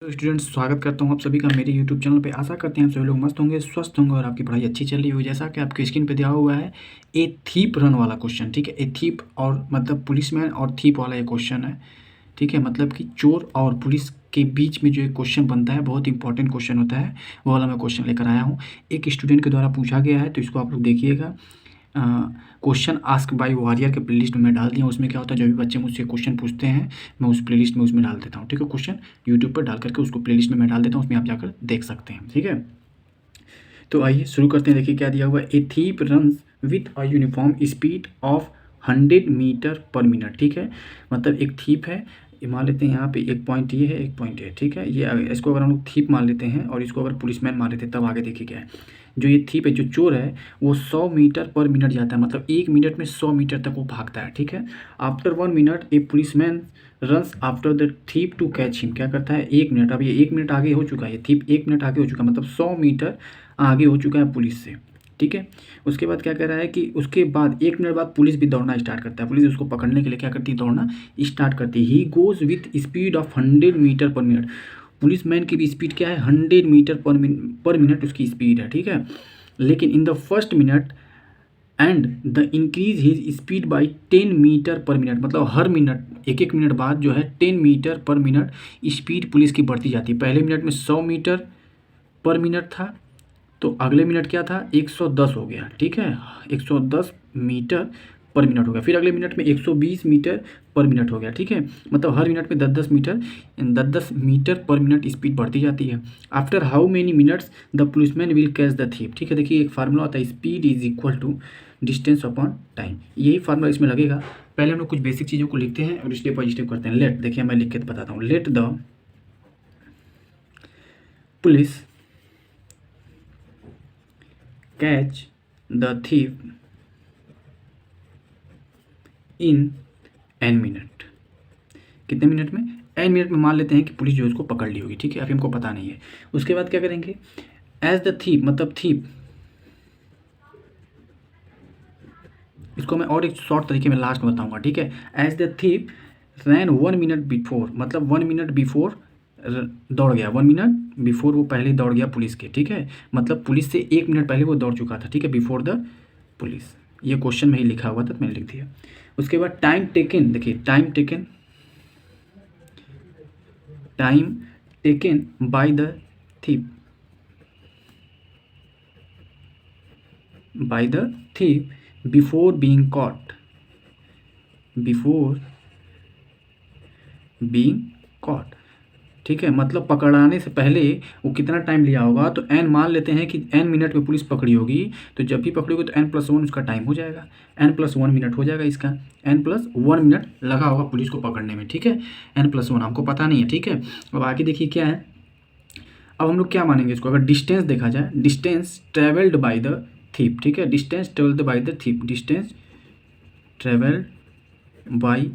तो स्टूडेंट्स, स्वागत करता हूं आप सभी का मेरे यूट्यूब चैनल पे। आशा करते हैं आप सभी लोग मस्त होंगे, स्वस्थ होंगे और आपकी पढ़ाई अच्छी चल रही होगी। जैसा कि आपके स्क्रीन पे दिया हुआ है, ए थीप रन वाला क्वेश्चन। ठीक है, ए थीप और मतलब पुलिसमैन और थीप वाला ये क्वेश्चन है। ठीक है, मतलब कि चोर और पुलिस के बीच में जो एक क्वेश्चन बनता है, बहुत इंपॉर्टेंट क्वेश्चन होता है, वो वाला मैं क्वेश्चन लेकर आया हूँ। एक स्टूडेंट के द्वारा पूछा गया है, तो इसको आप लोग देखिएगा। क्वेश्चन आस्क बाय वॉरियर के प्लेलिस्ट में मैं डाल दिया। उसमें क्या होता है, जो भी बच्चे मुझसे क्वेश्चन पूछते हैं मैं उस प्लेलिस्ट में उसमें डाल देता हूँ। ठीक है, क्वेश्चन यूट्यूब पर डाल करके उसको प्लेलिस्ट में मैं डाल देता हूँ, उसमें आप जाकर देख सकते हैं। ठीक है, तो आइए शुरू करते हैं। देखिए क्या दिया हुआ है, a thief run with a uniform speed of 100 metre per minute. ठीक है, मतलब एक थीप है, ये मान लेते हैं यहाँ पे एक पॉइंट ये है, एक पॉइंट है। ठीक है, ये इसको अगर हम लोग थीप मान लेते हैं और इसको अगर पुलिसमैन मान लेते हैं, तब आगे देखिए क्या है। जो ये थीप है, जो चोर है, वो 100 मीटर पर मिनट जाता है, मतलब 1 मिनट में 100 मीटर तक वो भागता है। ठीक है, after 1 minute a policeman runs after the thief to catch him. क्या करता है, 1 मिनट, अब ये 1 मिनट आगे हो चुका है, ये थीप 1 मिनट आगे हो चुका है, मतलब 100 मीटर आगे हो चुका है पुलिस से। ठीक है, उसके बाद क्या कह रहा है कि उसके बाद 1 मिनट बाद पुलिस भी दौड़ना स्टार्ट करता है। पुलिस उसको पकड़ने के लिए क्या करती है, दौड़ना स्टार्ट करती है। He goes with speed of 100 metre per minute. Police man की भी स्पीड क्या है, 100 मीटर पर मिनट उसकी स्पीड है। ठीक है, लेकिन in the first minute and the increase his speed by 10 metre per minute, मतलब हर मिनट, एक एक मिनट बाद जो है 10 metre per minute speed police की बढ़ती जाती है। पहले मिनट में 100 मीटर पर मिनट था, तो अगले मिनट क्या था, 110 हो गया। ठीक है, 110 मीटर पर मिनट हो गया। फिर अगले मिनट में 120 मीटर पर मिनट हो गया। ठीक है, मतलब हर मिनट में 10-10 मीटर पर मिनट स्पीड बढ़ती जाती है। After how many minutes the policeman will catch the thief. ठीक है, देखिए एक फार्मूला होता है, speed is equal to distance upon time. यही फार्मूला इसमें लगेगा। पहले हम लोग कुछ बेसिक चीज़ों को लिखते हैं और स्टेप बाई स्टेप करते हैं। लेट, देखिए मैं लिख के बताता हूँ। Let the police catch the thief in an minute. कितने मिनट में, एन मिनट में मान लेते हैं कि पुलिस जो उसको पकड़ ली होगी। ठीक है, अभी हमको पता नहीं है। उसके बाद क्या करेंगे, एज द थीप, मतलब थीप, इसको मैं और एक शॉर्ट तरीके में लास्ट में बताऊंगा। ठीक है, as the thief ran 1 minute before, मतलब 1 मिनट बिफोर दौड़ गया, 1 मिनट बिफोर वो पहले दौड़ गया पुलिस के। ठीक है, मतलब पुलिस से 1 मिनट पहले वो दौड़ चुका था। ठीक है, बिफोर द पुलिस, ये क्वेश्चन में ही लिखा हुआ था तो मैंने लिख दिया। उसके बाद टाइम टेकन, देखिए time taken by the thief, before being caught, ठीक है, मतलब पकड़ाने से पहले वो कितना टाइम लिया होगा, तो एन मान लेते हैं कि एन मिनट में पुलिस पकड़ी होगी, तो जब भी पकड़ी होगी तो n+1 उसका टाइम हो जाएगा, n+1 मिनट हो जाएगा इसका, n+1 मिनट लगा होगा पुलिस को पकड़ने में। ठीक है, n+1 हमको पता नहीं है। ठीक है, अब आगे देखिए क्या है। अब हम लोग क्या मानेंगे इसको, अगर डिस्टेंस देखा जाए, distance travelled by the thief. ठीक है, distance travelled by the thief, distance travelled by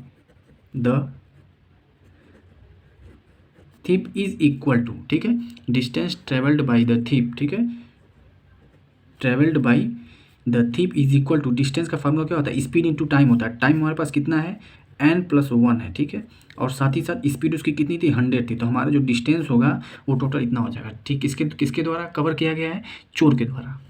the thief is equal to, ठीक है, distance travelled by the thief. ठीक है, travelled by the thief is equal to, distance का formula क्या होता है, स्पीड इंटू टाइम होता है। टाइम हमारे पास कितना है, n+1 है। ठीक है, और साथ ही साथ स्पीड उसकी कितनी थी, 100 थी, तो हमारा जो डिस्टेंस होगा वो टोटल इतना हो जाएगा। ठीक, किसके किसके द्वारा कवर किया गया है, चोर के द्वारा।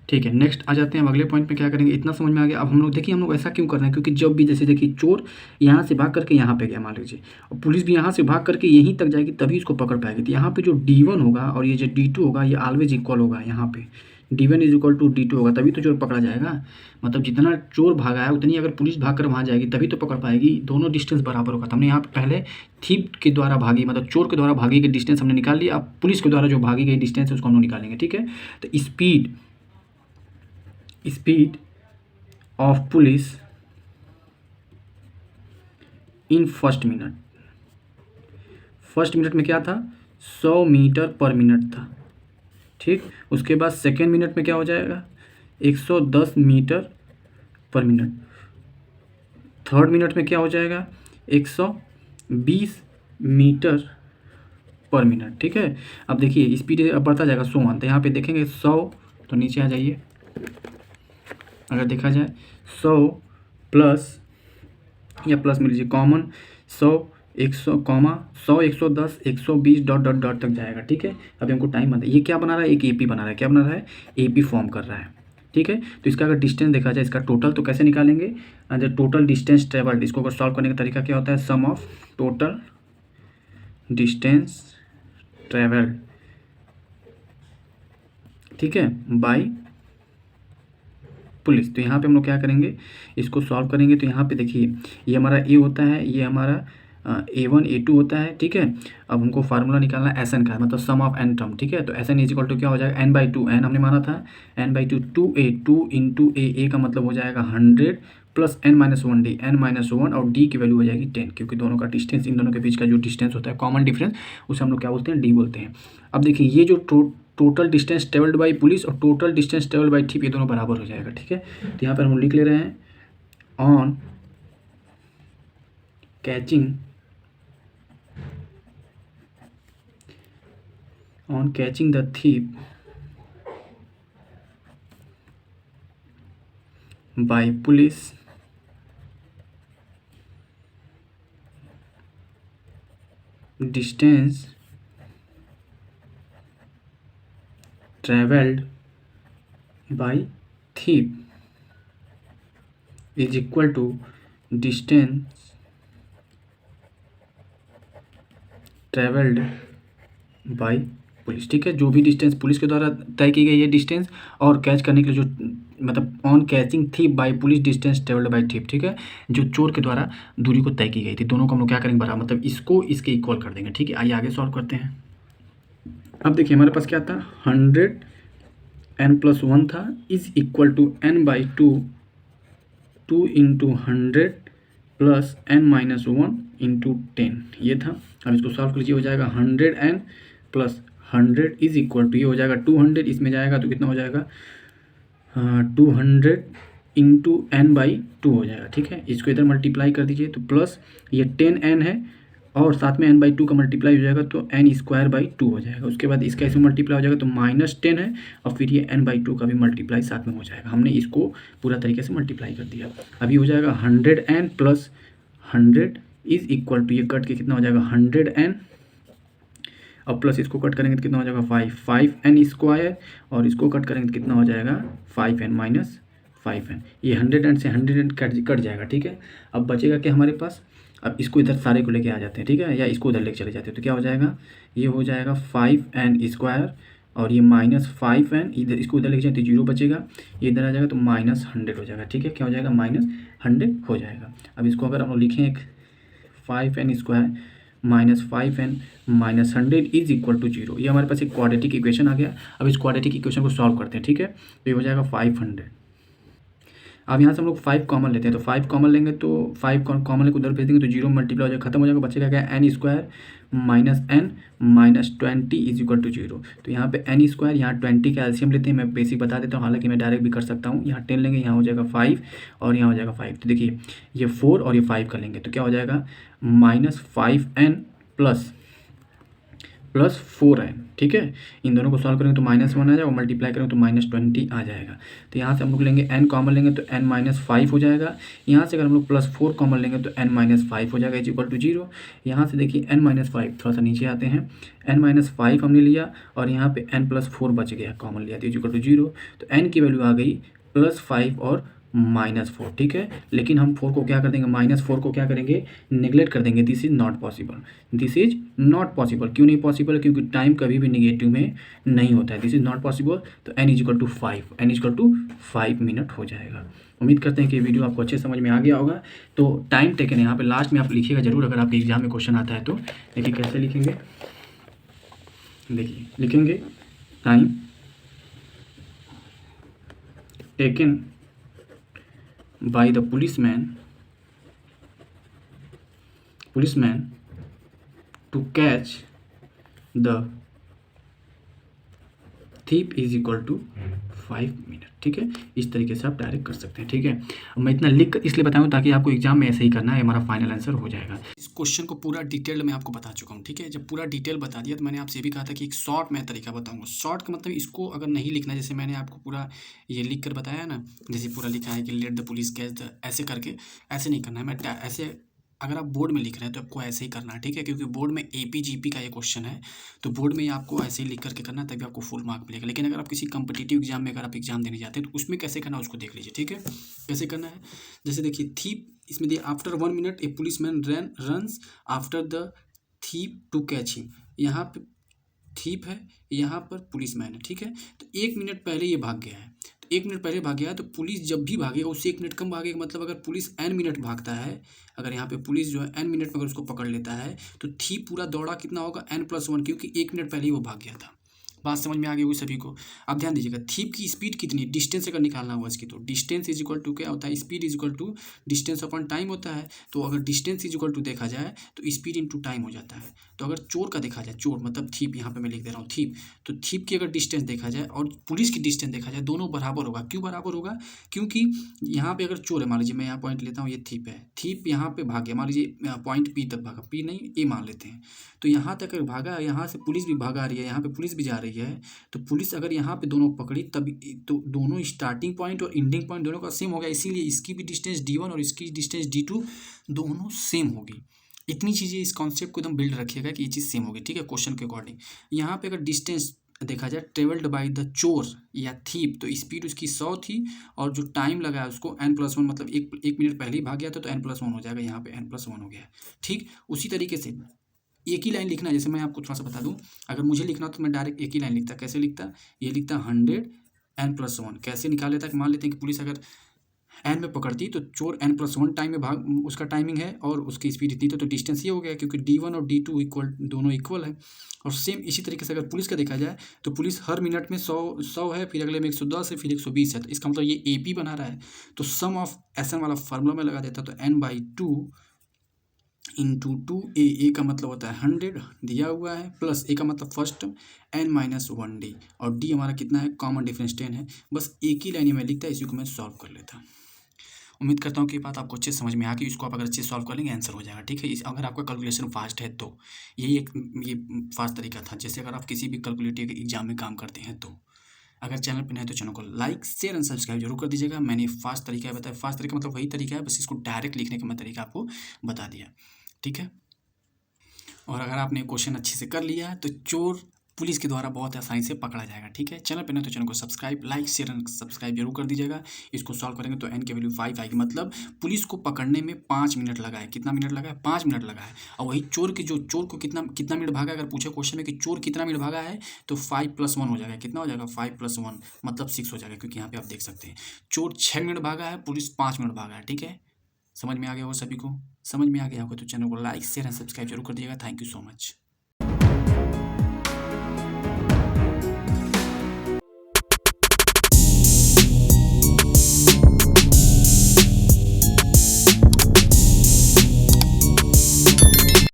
ठीक है, नेक्स्ट आ जाते हैं, अब अगले पॉइंट पे क्या करेंगे। इतना समझ में आ गया। अब हम लोग देखिए, हम लोग ऐसा क्यों कर रहे हैं, क्योंकि जब भी जैसे देखिए चोर यहाँ से भाग करके यहाँ पे गया मान लीजिए, और पुलिस भी यहाँ से भाग करके यहीं तक जाएगी, तभी उसको पकड़ पाएगी। तो यहाँ पे जो D1 होगा और ये जो D2 होगा, ये ऑलवेज इक्वल होगा। यहाँ पे D1 is equal to D2 होगा, तभी तो चोर पकड़ा जाएगा। मतलब जितना चोर भागा है उतनी अगर पुलिस भाग कर वहाँ जाएगी तभी तो पकड़ पाएगी। दोनों डिस्टेंस बराबर होगा। तो हमने यहाँ पे पहले थीप के द्वारा भागी, मतलब चोर के द्वारा भागी गई डिस्टेंस हमने निकाल लिया। अब पुलिस के द्वारा जो भागी गई डिस्टेंस है उसको हम लोग निकालेंगे। ठीक है, तो speed of police in first minute में क्या था, 100 मीटर पर मिनट था। ठीक, उसके बाद सेकेंड मिनट में क्या हो जाएगा, 110 metre per minute. Third minute में क्या हो जाएगा, 120 मीटर पर मिनट। ठीक है, अब देखिए स्पीड अब बढ़ता जाएगा 100 मान, तो यहाँ पे देखेंगे 100, तो नीचे आ जाइए। अगर देखा जाए 100 प्लस, या प्लस मिल लीजिए common, 100 100 comma 100 110 120 dot dot dot तक जाएगा। ठीक है, अभी हमको टाइम बता, ये क्या बना रहा है, एक एपी बना रहा है, क्या बना रहा है, एपी फॉर्म कर रहा है। ठीक है, तो इसका अगर डिस्टेंस देखा जाए, इसका टोटल तो कैसे निकालेंगे, जो टोटल डिस्टेंस ट्रेवल्ड, इसको अगर सॉल्व करने का तरीका क्या होता है, सम ऑफ टोटल डिस्टेंस ट्रेवल्ड, ठीक है, बाई पुलिस। तो यहाँ पे हम लोग क्या करेंगे, इसको सॉल्व करेंगे। तो यहाँ पे देखिए, ये हमारा ए होता है, ये हमारा A1 A2 होता है। ठीक है, अब हमको फार्मूला निकालना है SN का, मतलब सम ऑफ एन टर्म। ठीक है, तो SN इज इक्वल टू क्या हो जाएगा, n/2, n हमने माना था, n/2 2a, 2 इंटू a का मतलब हो जाएगा 100 प्लस n-1d, n-1 और d की वैल्यू हो जाएगी 10, क्योंकि दोनों का डिस्टेंस, इन दोनों के बीच का जो डिस्टेंस होता है, कॉमन डिफरेंस, उसे हम लोग क्या बोलते हैं, d बोलते हैं। अब देखिए, ये जो total distance travelled by police और टोटल डिस्टेंस ट्रेवल्ड बाई थिप, ये दोनों बराबर हो जाएगा। ठीक है, तो यहाँ पर हम लिख ले रहे हैं, on catching the thief by police, distance traveled by thief is equal to distance traveled by police. ठीक है, जो भी डिस्टेंस पुलिस के द्वारा तय की गई है डिस्टेंस, और कैच करने के लिए जो, मतलब on catching thief by police distance travelled by thief. ठीक है, जो चोर के द्वारा दूरी को तय की गई थी, दोनों को हम लोग क्या करेंगे, बराबर, मतलब इसको इसके इक्वल कर देंगे। ठीक है, आइए आगे सॉल्व करते हैं। अब देखिए, हमारे पास क्या था, 100 n+1 था, is equal to n/2 2 into 100 plus n-1 into 10, ये था। अब इसको सॉल्व कर लीजिए, हो जाएगा 100n plus 100 is equal to, ये हो जाएगा 200, इसमें जाएगा तो कितना हो जाएगा, 200 इंटू n/2 हो जाएगा। ठीक है, इसको इधर मल्टीप्लाई कर दीजिए, तो प्लस ये 10n है और साथ में n/2 का मल्टीप्लाई हो जाएगा, तो n²/2 हो जाएगा। उसके बाद इसका इसमें मल्टीप्लाई हो जाएगा, तो -10 है, और फिर ये n/2 का भी मल्टीप्लाई साथ में हो जाएगा। हमने इसको पूरा तरीके से मल्टीप्लाई कर दिया। अभी हो जाएगा 100n plus 100 is equal to, ये कट के कितना हो जाएगा, 100n, अब प्लस इसको कट करेंगे तो कितना हो जाएगा, 5n², और इसको कट करेंगे तो कितना हो जाएगा, 5n - 5n। ये 100n से 100n कट जाएगा। ठीक है, अब बचेगा क्या हमारे पास, अब इसको इधर सारे को लेके आ जाते हैं। ठीक है, या इसको उधर लेके चले जाते हैं, तो क्या हो जाएगा, ये हो जाएगा 5n² और ये -5n, इधर इसको उधर लेके जाए तो 0 बचेगा, ये इधर आ जाएगा तो -100 हो जाएगा। ठीक है, क्या हो जाएगा, -100 हो जाएगा। अब इसको अगर हम लोग लिखें, एक 5n² -5n -100 is equal to 0, ये हमारे पास एक क्वाड्रेटिक इक्वेशन आ गया। अब इस क्वाड्रेटिक इक्वेशन को सॉल्व करते हैं। ठीक है, तो ये हो जाएगा 500। अब यहाँ से हम लोग 5 कॉमन लेते हैं, तो 5 कॉमन लेंगे तो 5 कॉमन लेकर उधर भेज देंगे तो 0 मल्टीप्लाई हो जाएगा, खत्म हो जाएगा, बचेगा क्या, n² -n -20 is equal to 0। तो यहाँ पे n², यहाँ 20 का एलसीएम लेते हैं, मैं बेसिक बता देता हूँ, हालांकि मैं डायरेक्ट भी कर सकता हूँ। यहाँ 10 लेंगे, यहाँ हो जाएगा 5 और यहाँ हो जाएगा 5। तो देखिए, ये 4 और ये 5 का लेंगे तो क्या हो जाएगा, -5n प्लस 4n। ठीक है, इन दोनों को सॉल्व करेंगे तो -1 आ जाएगा, और मल्टीप्लाई करेंगे तो -20 आ जाएगा। तो यहाँ से हम लोग लेंगे n कॉमन लेंगे तो n-5 हो जाएगा। यहाँ से अगर हम लोग +4 कॉमन लेंगे तो n-5 हो जाएगा, इज इक्वल टू 0। यहाँ से देखिए n-5, थोड़ा सा नीचे आते हैं, n-5 हमने लिया और यहाँ पे n+4 बच गया, कॉमन लिया तो इज इक्वल टू 0। तो n की वैल्यू आ गई +5 और -4। ठीक है, लेकिन हम 4 को क्या कर देंगे, -4 को क्या करेंगे, नेग्लेक्ट कर देंगे। This is not possible, this is not possible. क्यों नहीं पॉसिबल, क्योंकि टाइम कभी भी निगेटिव में नहीं होता है। दिस इज नॉट पॉसिबल, तो n is equal to 5, n is equal to 5 minute हो जाएगा। उम्मीद करते हैं कि वीडियो आपको अच्छे समझ में आ गया होगा। तो टाइम टेकन यहाँ पे लास्ट में आप लिखिएगा जरूर, अगर आपके एग्जाम में क्वेश्चन आता है तो। देखिए कैसे लिखेंगे, देखिए लिखेंगे, time taken by the policeman to catch the thief is equal to 5 minute. ठीक है, इस तरीके से आप डायरेक्ट कर सकते हैं। ठीक है, मैं इतना लिख कर इसलिए बताऊँ ताकि आपको एग्जाम में ऐसे ही करना है, हमारा फाइनल आंसर हो जाएगा। इस क्वेश्चन को पूरा डिटेल में आपको बता चुका हूँ। ठीक है, जब पूरा डिटेल बता दिया तो मैंने आपसे ये भी कहा था कि एक शॉर्ट मैं तरीका बताऊँगा। शॉर्ट का मतलब इसको अगर नहीं लिखना, जैसे मैंने आपको पूरा ये लिख कर बताया ना, जैसे पूरा लिखा है कि let the police catch the, ऐसे करके ऐसे नहीं करना है। मैं ऐसे अगर आप बोर्ड में लिख रहे हैं तो आपको ऐसे ही करना है, ठीक है, क्योंकि बोर्ड में एपीजीपी का ये क्वेश्चन है, तो बोर्ड में ही आपको ऐसे ही लिख करके करना है, तभी आपको फुल मार्क मिलेगा। लेकिन अगर आप किसी कॉम्पिटिटिव एग्जाम में अगर आप एग्जाम देने जाते हैं तो उसमें कैसे करना है उसको देख लीजिए, ठीक है। कैसे करना है, जैसे देखिए थीप, इसमें दिए after 1 minute a police man runs after the thief to catch him. यहाँ पे थीप है, यहाँ पर पुलिस मैन है, ठीक है। तो 1 मिनट पहले ये भाग गया है, तो 1 मिनट पहले भाग गया है, तो पुलिस जब भी भागेगा उससे 1 मिनट कम भागेगा। मतलब अगर पुलिस n मिनट भागता है, अगर यहाँ पे पुलिस जो है n मिनट में अगर उसको पकड़ लेता है, तो थीप पूरा दौड़ा कितना होगा n+1, क्योंकि 1 मिनट पहले ही वो भाग गया था। बात समझ में आ गई होगी सभी को। अब ध्यान दीजिएगा, थीप की स्पीड कितनी है, डिस्टेंस अगर निकालना हुआ इसकी, तो डिस्टेंस इज इक्वल टू क्या होता है, speed is equal to distance upon time होता है। तो अगर डिस्टेंस इज इक्वल टू देखा जाए तो स्पीड इंटू टाइम हो जाता है। तो अगर चोर का देखा जाए, चोर मतलब थीप, यहाँ पे मैं लिख दे रहा हूँ थीप, तो थीप की अगर डिस्टेंस देखा जाए और पुलिस की डिस्टेंस देखा जाए, दोनों बराबर होगा। क्यों बराबर होगा, क्योंकि यहाँ पे अगर चोर है, मान लीजिए मैं यहाँ पॉइंट लेता हूँ, ये थीप है, थीप यहाँ पे भाग गया, मान लीजिए पॉइंट पी तक भागा, पी नहीं ए मान लेते हैं, तो यहाँ तक अगर भागा, यहाँ से पुलिस भी भागा रही है, यहाँ पे पुलिस भी जा रही है, तो पुलिस अगर यहाँ पे दोनों पकड़ी तब तो दोनों स्टार्टिंग पॉइंट और एंडिंग पॉइंट दोनों का सेम हो गया, इसीलिए इसकी भी डिस्टेंस d1 और इसकी डिस्टेंस d2 दोनों सेम होगी। इतनी चीज़ें इस कॉन्सेप्ट को एकदम बिल्ड रखिएगा कि ये चीज़ सेम होगी, ठीक है, क्वेश्चन के अकॉर्डिंग। यहाँ पे अगर डिस्टेंस देखा जाए ट्रेवल्ड बाय द चोर या थीप, तो स्पीड उसकी 100 थी और जो टाइम लगा है उसको n+1, मतलब एक मिनट पहले ही भाग गया था, तो n+1 हो जाएगा, यहाँ पे n+1 हो गया। ठीक उसी तरीके से एक ही लाइन लिखना है। जैसे मैं आपको थोड़ा सा बता दूं, अगर मुझे लिखना हो तो मैं डायरेक्ट एक ही लाइन लिखता। कैसे लिखता, ये लिखता 100n+1। कैसे निकाल लेता कि मान लेते हैं कि पुलिस अगर एन में पकड़ती तो चोर n+1 टाइम में भाग, उसका टाइमिंग है और उसकी स्पीड इतनी, तो डिस्टेंस ये हो गया, क्योंकि d1 और d2 इक्वल, दोनों इक्वल है। और सेम इसी तरीके से अगर पुलिस का देखा जाए तो पुलिस हर मिनट में 100 है, फिर अगले में 110 है, फिर 120 है, तो इसका मतलब ये AP बना रहा है। तो सम ऑफ SN वाला फार्मूला में लगा देता, तो n/2 इंटू 2a, का मतलब होता है 100 दिया हुआ है, प्लस a का मतलब फर्स्ट n-1d, और d हमारा कितना है, कॉमन डिफरेंस 10 है। बस एक ही लाइन में लिखता है, इसी को मैं सॉल्व कर लेता। उम्मीद करता हूँ कि बात आपको अच्छे समझ में आ गई। इसको आप अगर अच्छे से सॉल्व कर लेंगे आंसर हो जाएगा, ठीक है। अगर आपका कैलकुलेशन फास्ट है तो यही एक ये फास्ट तरीका था। जैसे अगर आप किसी भी कैलकुलेटिव एग्जाम में काम करते हैं, तो अगर चैनल पर नए तो चैनल को लाइक शेयर एंड सब्सक्राइब जरूर कर दीजिएगा। मैंने फास्ट तरीका बताया, फास्ट तरीका मतलब वही तरीका है, बस इसको डायरेक्ट लिखने का मैं तरीका आपको बता दिया, ठीक है। और अगर आपने क्वेश्चन अच्छे से कर लिया तो चोर पुलिस के द्वारा बहुत आसानी से पकड़ा जाएगा, ठीक है। चैनल पर नहीं तो चैनल को subscribe, like share and subscribe जरूर कर दीजिएगा। इसको सॉल्व करेंगे तो n की वैल्यू 5 आएगी, मतलब पुलिस को पकड़ने में 5 मिनट लगा है। कितना मिनट लगा है, 5 मिनट लगा है। और वही चोर को कितना कितना मिनट भागा, अगर पूछे क्वेश्चन में कि चोर कितना मिनट भागा है, तो 5+1 हो जाएगा। कितना हो जाएगा, 5+1 मतलब 6 हो जाएगा, क्योंकि यहाँ पे आप देख सकते हैं चोर 6 मिनट भागा है, पुलिस 5 मिनट भागा है, ठीक है। समझ में आ गया हो सभी को, समझ में आ गया होगा तो चैनल को लाइक शेयर एंड सब्सक्राइब जरूर कर दिएगा। Thank you so much.